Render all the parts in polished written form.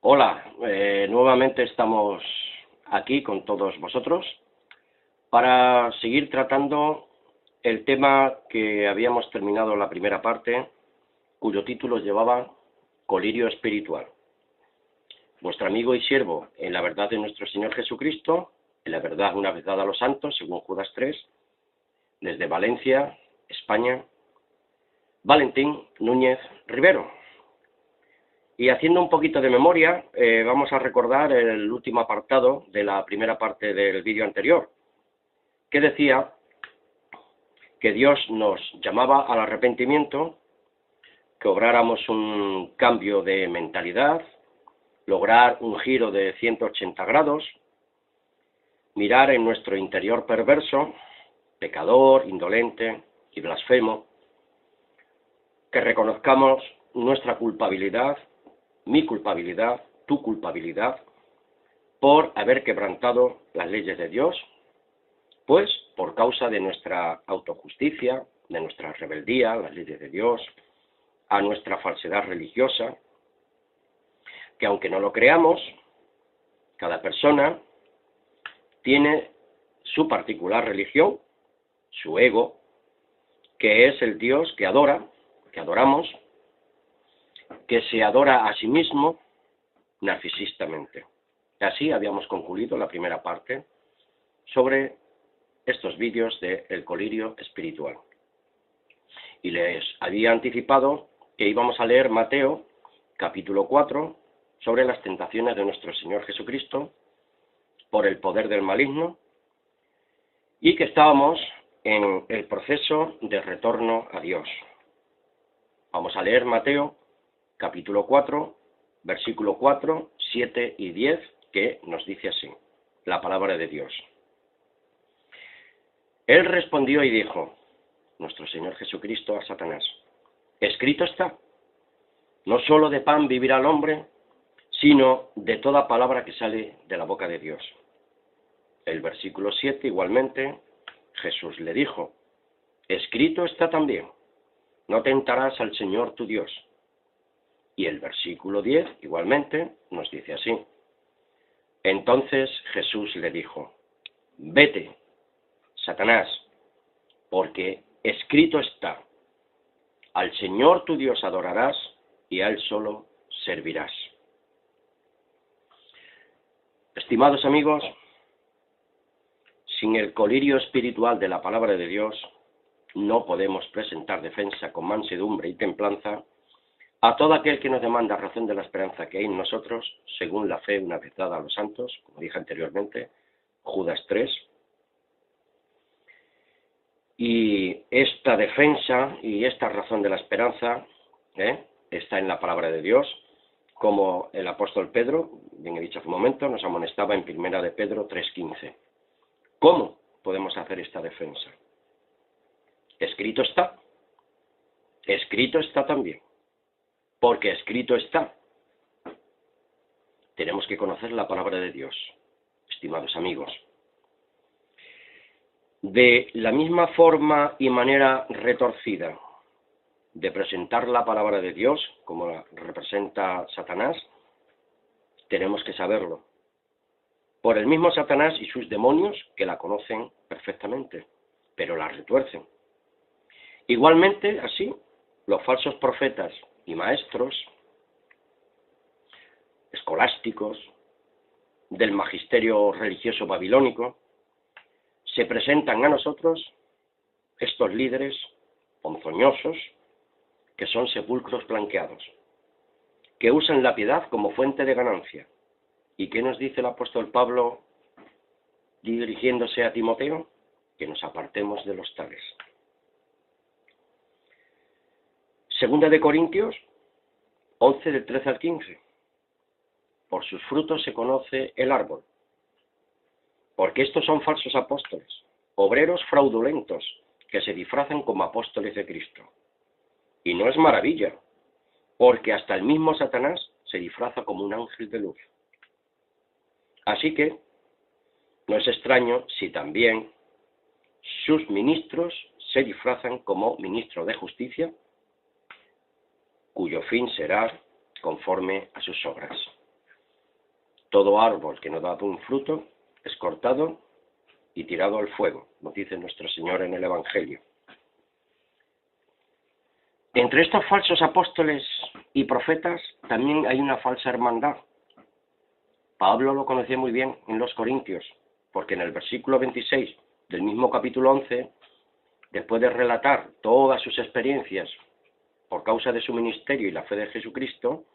Hola, nuevamente estamos aquí con todos vosotros para seguir tratando el tema que habíamos terminado en la primera parte, cuyo título llevaba Colirio Espiritual. Vuestro amigo y siervo en la verdad de nuestro Señor Jesucristo, en la verdad una vez dada a los santos, según Judas 3, desde Valencia, España, Valentín Núñez Rivero. Y haciendo un poquito de memoria, vamos a recordar el último apartado de la primera parte del vídeo anterior, que decía que Dios nos llamaba al arrepentimiento, que obráramos un cambio de mentalidad, lograr un giro de 180 grados, mirar en nuestro interior perverso, pecador, indolente y blasfemo, que reconozcamos nuestra culpabilidad, mi culpabilidad, tu culpabilidad, por haber quebrantado las leyes de Dios, pues por causa de nuestra autojusticia, de nuestra rebeldía a las leyes de Dios, a nuestra falsedad religiosa, que aunque no lo creamos, cada persona tiene su particular religión, su ego, que es el Dios que adora, que adoramos, que se adora a sí mismo narcisistamente. Así habíamos concluido la primera parte sobre estos vídeos del colirio espiritual. Y les había anticipado que íbamos a leer Mateo, capítulo 4, sobre las tentaciones de nuestro Señor Jesucristo por el poder del maligno, y que estábamos en el proceso de retorno a Dios. Vamos a leer Mateo, capítulo 4, versículo 4, 7 y 10, que nos dice así, la palabra de Dios. Él respondió y dijo, nuestro Señor Jesucristo a Satanás, escrito está, no solo de pan vivirá el hombre, sino de toda palabra que sale de la boca de Dios. El versículo 7 igualmente, Jesús le dijo, escrito está también, no tentarás al Señor tu Dios. Y el versículo 10, igualmente, nos dice así. Entonces Jesús le dijo, vete, Satanás, porque escrito está, al Señor tu Dios adorarás y a Él solo servirás. Estimados amigos, sin el colirio espiritual de la palabra de Dios, no podemos presentar defensa con mansedumbre y templanza a todo aquel que nos demanda razón de la esperanza que hay en nosotros, según la fe una vez dada a los santos, como dije anteriormente, Judas 3. Y esta defensa y esta razón de la esperanza está en la palabra de Dios, como el apóstol Pedro, bien he dicho hace un momento, nos amonestaba en 1 de Pedro 3:15. ¿Cómo podemos hacer esta defensa? Escrito está también. Porque escrito está. Tenemos que conocer la palabra de Dios, estimados amigos. De la misma forma y manera retorcida de presentar la palabra de Dios, como la representa Satanás, tenemos que saberlo. Por el mismo Satanás y sus demonios que la conocen perfectamente, pero la retuercen. Igualmente, así, los falsos profetas y maestros escolásticos del magisterio religioso babilónico se presentan a nosotros, estos líderes ponzoñosos, que son sepulcros blanqueados, que usan la piedad como fuente de ganancia. ¿Y qué nos dice el apóstol Pablo dirigiéndose a Timoteo? Que nos apartemos de los tales. Segunda de Corintios 11, del 13 al 15. Por sus frutos se conoce el árbol. Porque estos son falsos apóstoles, obreros fraudulentos, que se disfrazan como apóstoles de Cristo. Y no es maravilla, porque hasta el mismo Satanás se disfraza como un ángel de luz. Así que no es extraño si también sus ministros se disfrazan como ministros de justicia, cuyo fin será conforme a sus obras. Todo árbol que no da buen fruto es cortado y tirado al fuego, nos dice nuestro Señor en el Evangelio. Entre estos falsos apóstoles y profetas también hay una falsa hermandad. Pablo lo conocía muy bien en los Corintios, porque en el versículo 26 del mismo capítulo 11, después de relatar todas sus experiencias por causa de su ministerio y la fe de Jesucristo,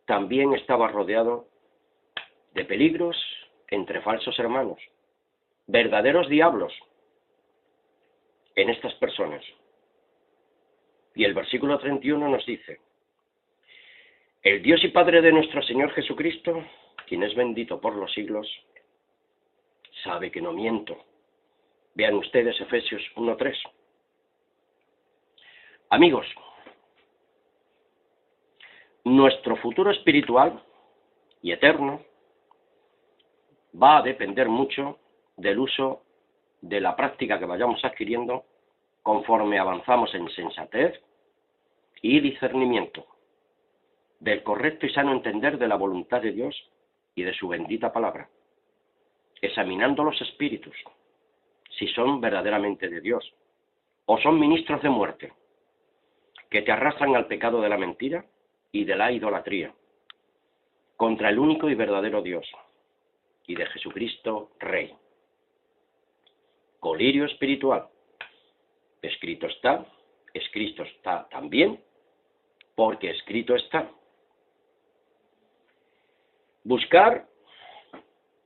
también estaba rodeado de peligros entre falsos hermanos, verdaderos diablos en estas personas. Y el versículo 31 nos dice: el Dios y Padre de nuestro Señor Jesucristo, quien es bendito por los siglos, sabe que no miento. Vean ustedes Efesios 1:3. Amigos, nuestro futuro espiritual y eterno va a depender mucho del uso de la práctica que vayamos adquiriendo conforme avanzamos en sensatez y discernimiento, del correcto y sano entender de la voluntad de Dios y de su bendita palabra, examinando los espíritus, si son verdaderamente de Dios, o son ministros de muerte, que te arrastran al pecado de la mentira y de la idolatría, contra el único y verdadero Dios, y de Jesucristo Rey. Colirio espiritual. Escrito está también, porque escrito está. Buscar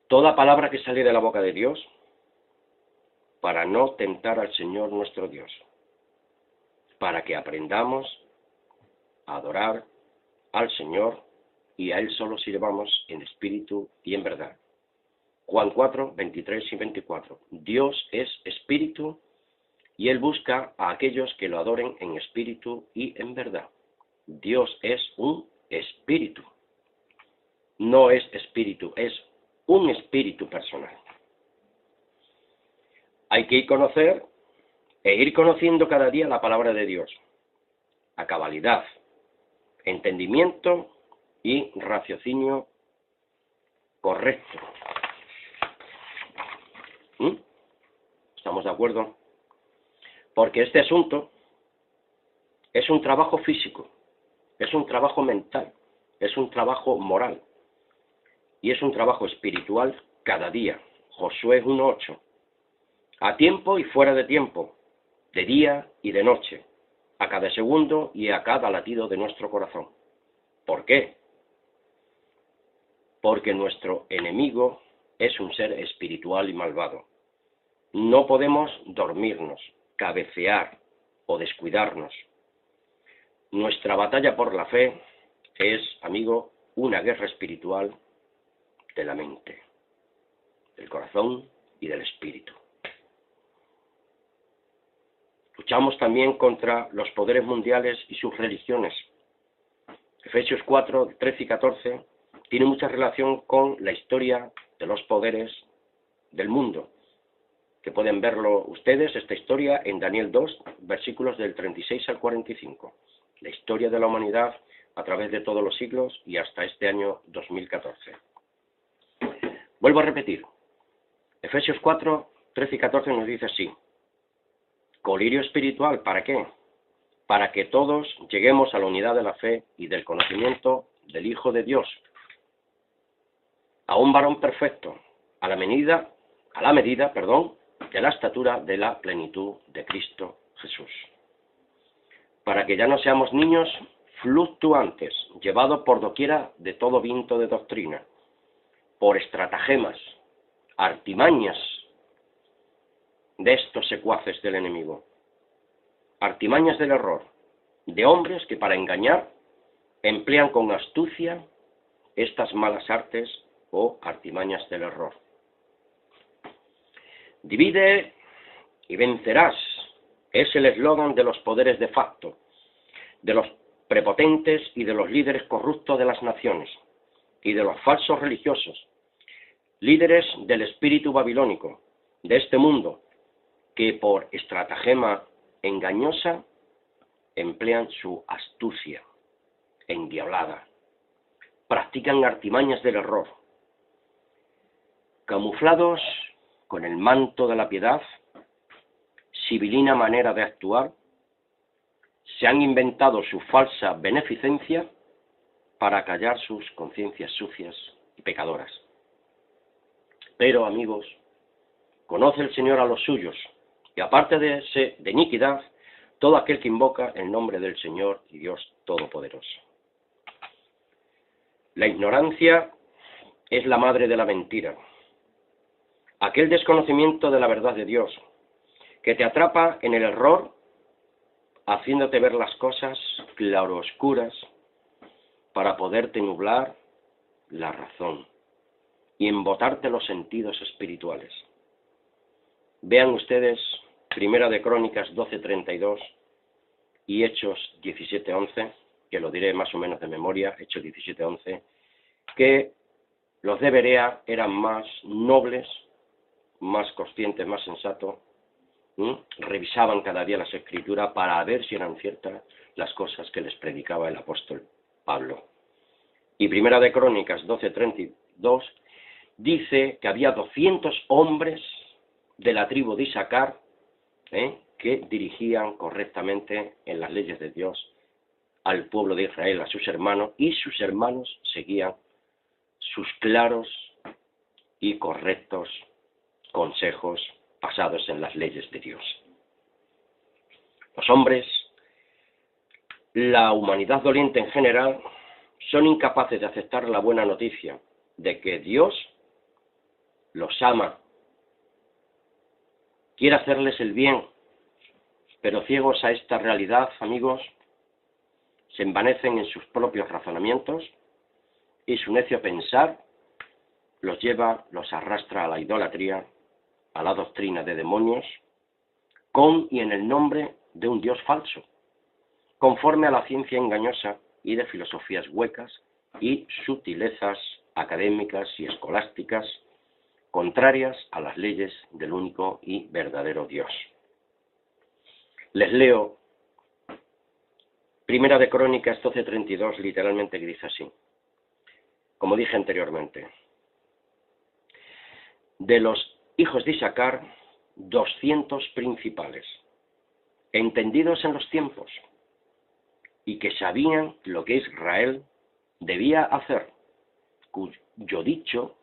toda palabra que sale de la boca de Dios para no tentar al Señor nuestro Dios, para que aprendamos a adorar al Señor y a Él solo sirvamos en espíritu y en verdad. Juan 4, 23 y 24. Dios es espíritu y Él busca a aquellos que lo adoren en espíritu y en verdad. Dios es un espíritu. No es espíritu, es un espíritu personal. Hay que ir conociendo cada día la palabra de Dios, a cabalidad, entendimiento y raciocinio correcto. ¿Estamos de acuerdo? Porque este asunto es un trabajo físico, es un trabajo mental, es un trabajo moral y es un trabajo espiritual cada día. Josué 1:8. A tiempo y fuera de tiempo, de día y de noche, a cada segundo y a cada latido de nuestro corazón. ¿Por qué? Porque nuestro enemigo es un ser espiritual y malvado. No podemos dormirnos, cabecear o descuidarnos. Nuestra batalla por la fe es, amigo, una guerra espiritual de la mente, del corazón y del espíritu. Luchamos también contra los poderes mundiales y sus religiones. Efesios 4, 13 y 14 tiene mucha relación con la historia de los poderes del mundo, que pueden verlo ustedes, esta historia, en Daniel 2, versículos del 36 al 45. La historia de la humanidad a través de todos los siglos y hasta este año 2014. Vuelvo a repetir. Efesios 4, 13 y 14 nos dice así: colirio espiritual, ¿para qué? Para que todos lleguemos a la unidad de la fe y del conocimiento del Hijo de Dios, a un varón perfecto, a la medida, de la estatura de la plenitud de Cristo Jesús. Para que ya no seamos niños fluctuantes, llevados por doquiera de todo viento de doctrina, por estratagemas, artimañas de estos secuaces del enemigo, artimañas del error, de hombres que para engañar emplean con astucia estas malas artes o artimañas del error. Divide y vencerás es el eslogan de los poderes de facto, de los prepotentes y de los líderes corruptos de las naciones, y de los falsos religiosos, líderes del espíritu babilónico, de este mundo, que por estratagema engañosa emplean su astucia endiablada, practican artimañas del error, camuflados con el manto de la piedad, sibilina manera de actuar, se han inventado su falsa beneficencia para callar sus conciencias sucias y pecadoras. Pero, amigos, conoce el Señor a los suyos, y aparte de iniquidad, todo aquel que invoca el nombre del Señor y Dios Todopoderoso. La ignorancia es la madre de la mentira. Aquel desconocimiento de la verdad de Dios que te atrapa en el error, haciéndote ver las cosas claroscuras para poderte nublar la razón y embotarte los sentidos espirituales. Vean ustedes Primera de Crónicas 12:32 y Hechos 17:11, que lo diré más o menos de memoria, Hechos 17:11, que los de Berea eran más nobles, más conscientes, más sensatos, revisaban cada día las Escrituras para ver si eran ciertas las cosas que les predicaba el apóstol Pablo. Y Primera de Crónicas 12:32 dice que había 200 hombres de la tribu de Isaacar que dirigían correctamente en las leyes de Dios al pueblo de Israel, a sus hermanos, y sus hermanos seguían sus claros y correctos consejos basados en las leyes de Dios. Los hombres, la humanidad doliente en general, son incapaces de aceptar la buena noticia de que Dios los ama, quiere hacerles el bien, pero ciegos a esta realidad, amigos, se envanecen en sus propios razonamientos y su necio pensar los arrastra a la idolatría, a la doctrina de demonios, con y en el nombre de un Dios falso, conforme a la ciencia engañosa y de filosofías huecas y sutilezas académicas y escolásticas, contrarias a las leyes del único y verdadero Dios. Les leo Primera de Crónicas 12:32, literalmente, que dice así. Como dije anteriormente, de los hijos de Isaacar, 200 principales, entendidos en los tiempos, y que sabían lo que Israel debía hacer, cuyo dicho,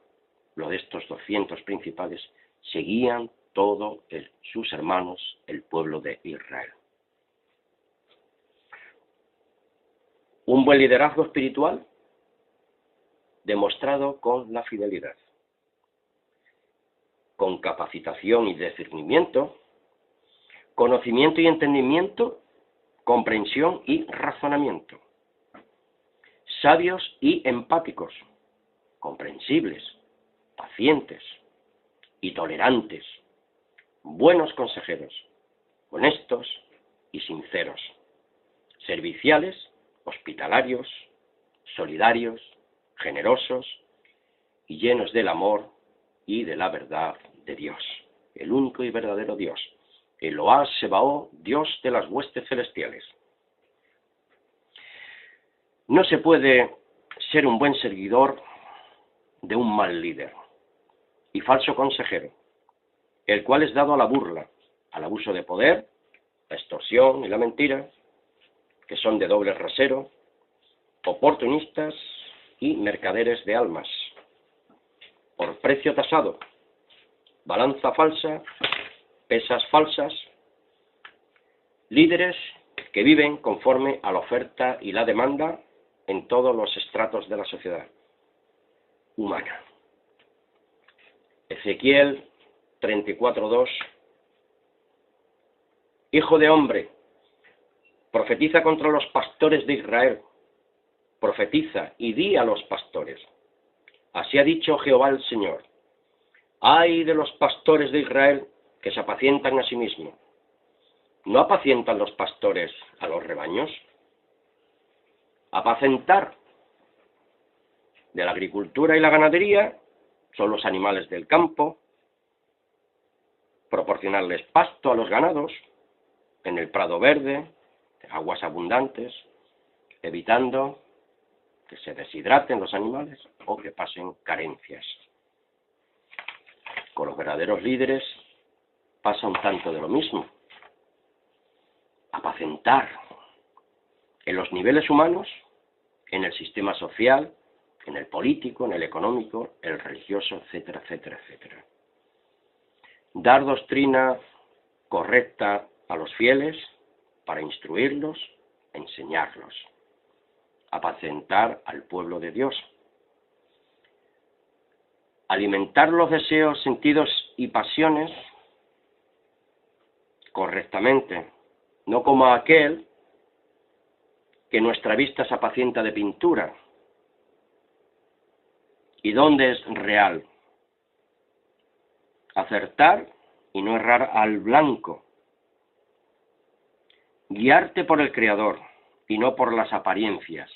lo de estos 200 principales, seguían todos sus hermanos, el pueblo de Israel. Un buen liderazgo espiritual demostrado con la fidelidad, con capacitación y discernimiento, conocimiento y entendimiento, comprensión y razonamiento, sabios y empáticos, comprensibles, pacientes y tolerantes, buenos consejeros, honestos y sinceros, serviciales, hospitalarios, solidarios, generosos y llenos del amor y de la verdad de Dios, el único y verdadero Dios, Eloá Sebaó, Dios de las huestes celestiales. No se puede ser un buen seguidor de un mal líder y falso consejero, el cual es dado a la burla, al abuso de poder, la extorsión y la mentira, que son de doble rasero, oportunistas y mercaderes de almas, por precio tasado, balanza falsa, pesas falsas, líderes que viven conforme a la oferta y la demanda en todos los estratos de la sociedad humana. Ezequiel 34:2. Hijo de hombre, profetiza contra los pastores de Israel, profetiza y di a los pastores. Así ha dicho Jehová el Señor: ay de los pastores de Israel que se apacientan a sí mismos. ¿No apacientan los pastores a los rebaños? Apacentar de la agricultura y la ganadería son los animales del campo, proporcionarles pasto a los ganados en el prado verde, aguas abundantes, evitando que se deshidraten los animales o que pasen carencias. Con los verdaderos líderes pasa un tanto de lo mismo. Apacentar en los niveles humanos, en el sistema social, en el político, en el económico, el religioso, etcétera, etcétera, etcétera. Dar doctrina correcta a los fieles para instruirlos, enseñarlos. Apacentar al pueblo de Dios. Alimentar los deseos, sentidos y pasiones correctamente, no como aquel que nuestra vista se apacienta de pintura. ¿Y dónde es real? Acertar y no errar al blanco. Guiarte por el Creador y no por las apariencias,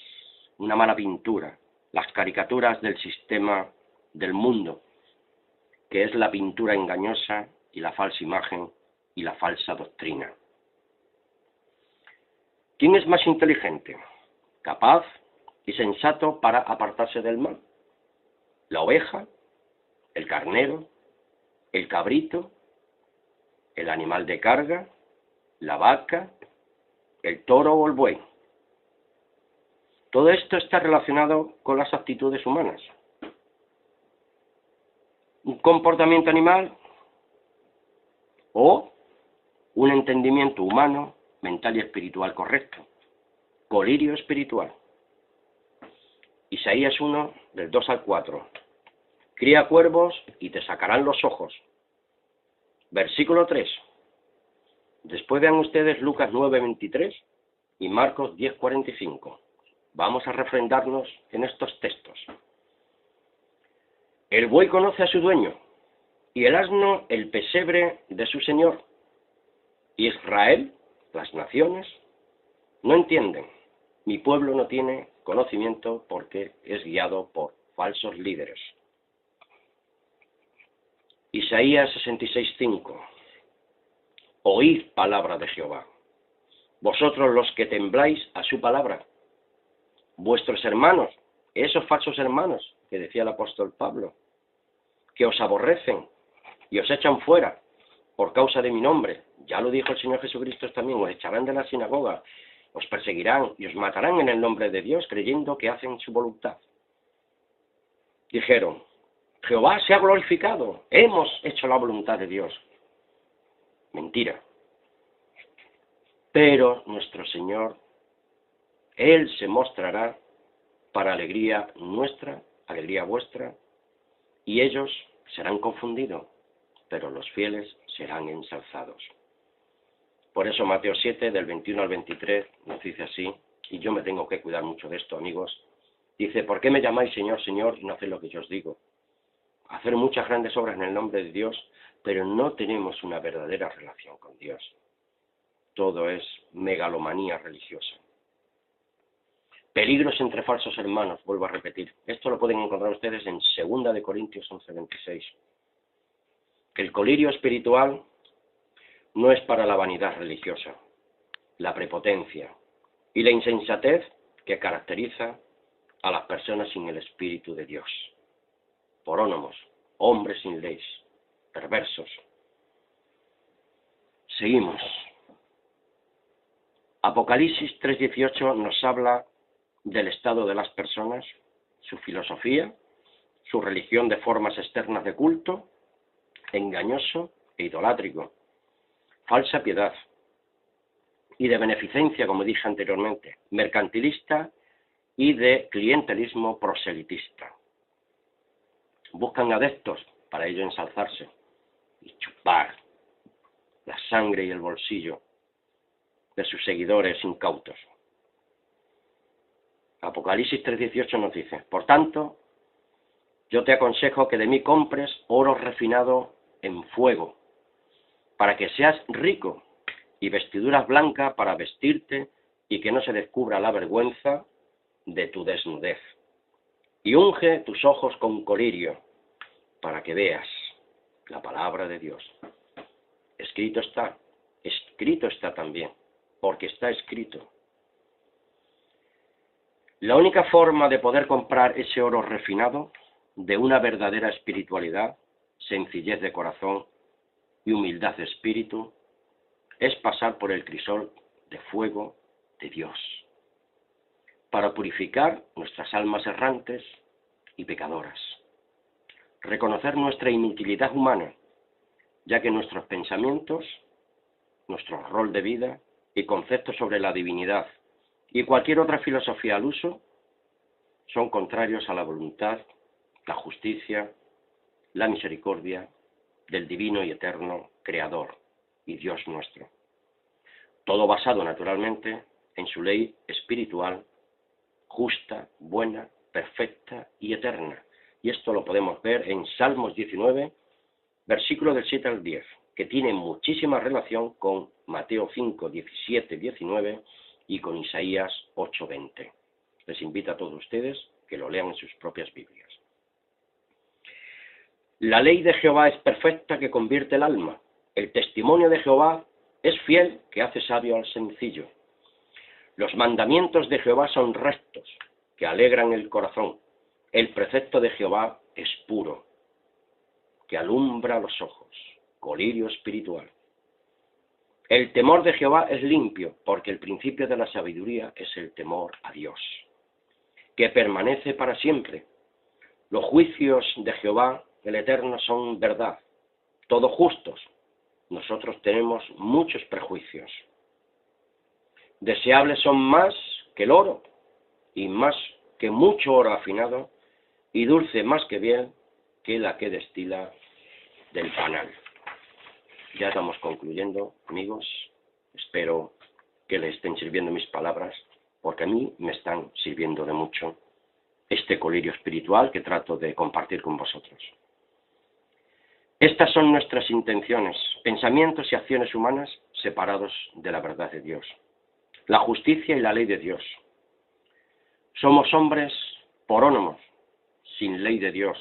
una mala pintura, las caricaturas del sistema del mundo, que es la pintura engañosa y la falsa imagen y la falsa doctrina. ¿Quién es más inteligente, capaz y sensato para apartarse del mal? ¿La oveja, el carnero, el cabrito, el animal de carga, la vaca, el toro o el buey? Todo esto está relacionado con las actitudes humanas. Un comportamiento animal o un entendimiento humano, mental y espiritual correcto. Colirio espiritual. Isaías 1, del 2 al 4. Cría cuervos y te sacarán los ojos. Versículo 3. Después vean ustedes Lucas 9, 23 y Marcos 10, 45. Vamos a refrendarnos en estos textos. El buey conoce a su dueño, y el asno el pesebre de su señor. Y Israel, las naciones, no entienden. Mi pueblo no tiene conocimiento porque es guiado por falsos líderes. Isaías 66, 5. Oíd palabra de Jehová, vosotros los que tembláis a su palabra. Vuestros hermanos, esos falsos hermanos que decía el apóstol Pablo, que os aborrecen y os echan fuera por causa de mi nombre, ya lo dijo el Señor Jesucristo también, os echarán de la sinagoga, os perseguirán y os matarán en el nombre de Dios, creyendo que hacen su voluntad. Dijeron, Jehová se ha glorificado, hemos hecho la voluntad de Dios. Mentira. Pero nuestro Señor, Él se mostrará para alegría nuestra, alegría vuestra, y ellos serán confundidos, pero los fieles serán ensalzados. Por eso Mateo 7, del 21 al 23, nos dice así, y yo me tengo que cuidar mucho de esto, amigos. Dice, ¿por qué me llamáis Señor, Señor, y no hacéis lo que yo os digo? Hacer muchas grandes obras en el nombre de Dios, pero no tenemos una verdadera relación con Dios. Todo es megalomanía religiosa. Peligros entre falsos hermanos, vuelvo a repetir. Esto lo pueden encontrar ustedes en 2 de Corintios 11, 26. El colirio espiritual no es para la vanidad religiosa, la prepotencia y la insensatez que caracteriza a las personas sin el Espíritu de Dios. Porónomos, hombres sin ley, perversos. Seguimos. Apocalipsis 3:18 nos habla del estado de las personas, su filosofía, su religión de formas externas de culto, engañoso e idolátrico, falsa piedad y de beneficencia, como dije anteriormente, mercantilista y de clientelismo proselitista. Buscan adeptos para ello ensalzarse y chupar la sangre y el bolsillo de sus seguidores incautos. Apocalipsis 3:18 nos dice, por tanto, yo te aconsejo que de mí compres oro refinado en fuego, para que seas rico, y vestiduras blancas para vestirte y que no se descubra la vergüenza de tu desnudez. Y unge tus ojos con colirio, para que veas la palabra de Dios. Escrito está también, porque está escrito. La única forma de poder comprar ese oro refinado de una verdadera espiritualidad sencillez de corazón y humildad de espíritu, es pasar por el crisol de fuego de Dios, para purificar nuestras almas errantes y pecadoras, reconocer nuestra inutilidad humana, ya que nuestros pensamientos, nuestro rol de vida y conceptos sobre la divinidad y cualquier otra filosofía al uso son contrarios a la voluntad, la justicia, la misericordia del divino y eterno Creador y Dios nuestro. Todo basado naturalmente en su ley espiritual, justa, buena, perfecta y eterna. Y esto lo podemos ver en Salmos 19, versículos del 7 al 10, que tiene muchísima relación con Mateo 5, 17, 19 y con Isaías 8, 20. Les invito a todos ustedes que lo lean en sus propias Biblias. La ley de Jehová es perfecta que convierte el alma. El testimonio de Jehová es fiel que hace sabio al sencillo. Los mandamientos de Jehová son rectos que alegran el corazón. El precepto de Jehová es puro que alumbra los ojos. Colirio espiritual. El temor de Jehová es limpio, porque el principio de la sabiduría es el temor a Dios, que permanece para siempre. Los juicios de Jehová, el Eterno, son verdad, todos justos. Nosotros tenemos muchos prejuicios. Deseables son más que el oro, y más que mucho oro afinado, y dulce más que miel que la que destila del panal. Ya estamos concluyendo, amigos. Espero que les estén sirviendo mis palabras, porque a mí me están sirviendo de mucho este colirio espiritual que trato de compartir con vosotros. Estas son nuestras intenciones, pensamientos y acciones humanas separados de la verdad de Dios, la justicia y la ley de Dios. Somos hombres porónomos, sin ley de Dios,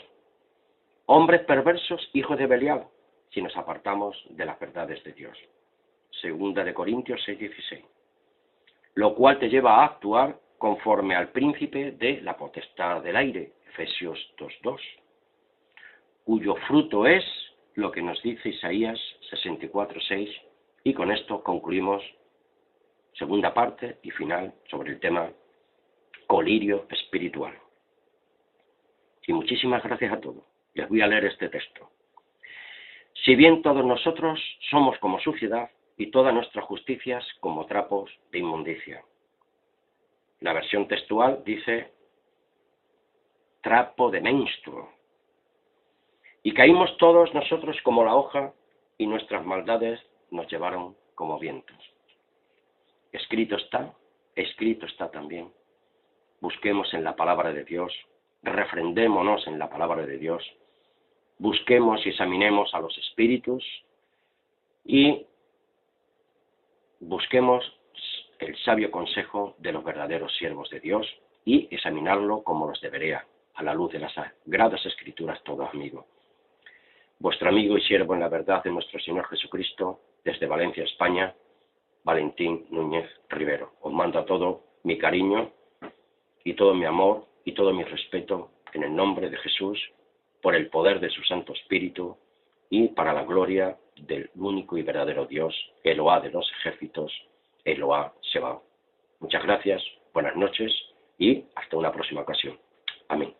hombres perversos, hijos de Belial, si nos apartamos de las verdades de Dios. Segunda de Corintios 6:16. Lo cual te lleva a actuar conforme al príncipe de la potestad del aire, Efesios 2:2, cuyo fruto es lo que nos dice Isaías 64:6, y con esto concluimos segunda parte y final sobre el tema colirio espiritual. Y muchísimas gracias a todos. Les voy a leer este texto. Si bien todos nosotros somos como suciedad y todas nuestras justicias como trapos de inmundicia. La versión textual dice trapo de menstruo. Y caímos todos nosotros como la hoja y nuestras maldades nos llevaron como vientos. Escrito está también. Busquemos en la palabra de Dios, refrendémonos en la palabra de Dios, busquemos y examinemos a los espíritus y busquemos el sabio consejo de los verdaderos siervos de Dios y examinarlo como los debería, a la luz de las sagradas escrituras, todos amigos. Vuestro amigo y siervo en la verdad de nuestro Señor Jesucristo, desde Valencia, España, Valentín Núñez Rivero. Os mando a todo mi cariño y todo mi amor y todo mi respeto en el nombre de Jesús, por el poder de su Santo Espíritu y para la gloria del único y verdadero Dios, Eloá de los ejércitos, Eloá Sebaot. Muchas gracias, buenas noches y hasta una próxima ocasión. Amén.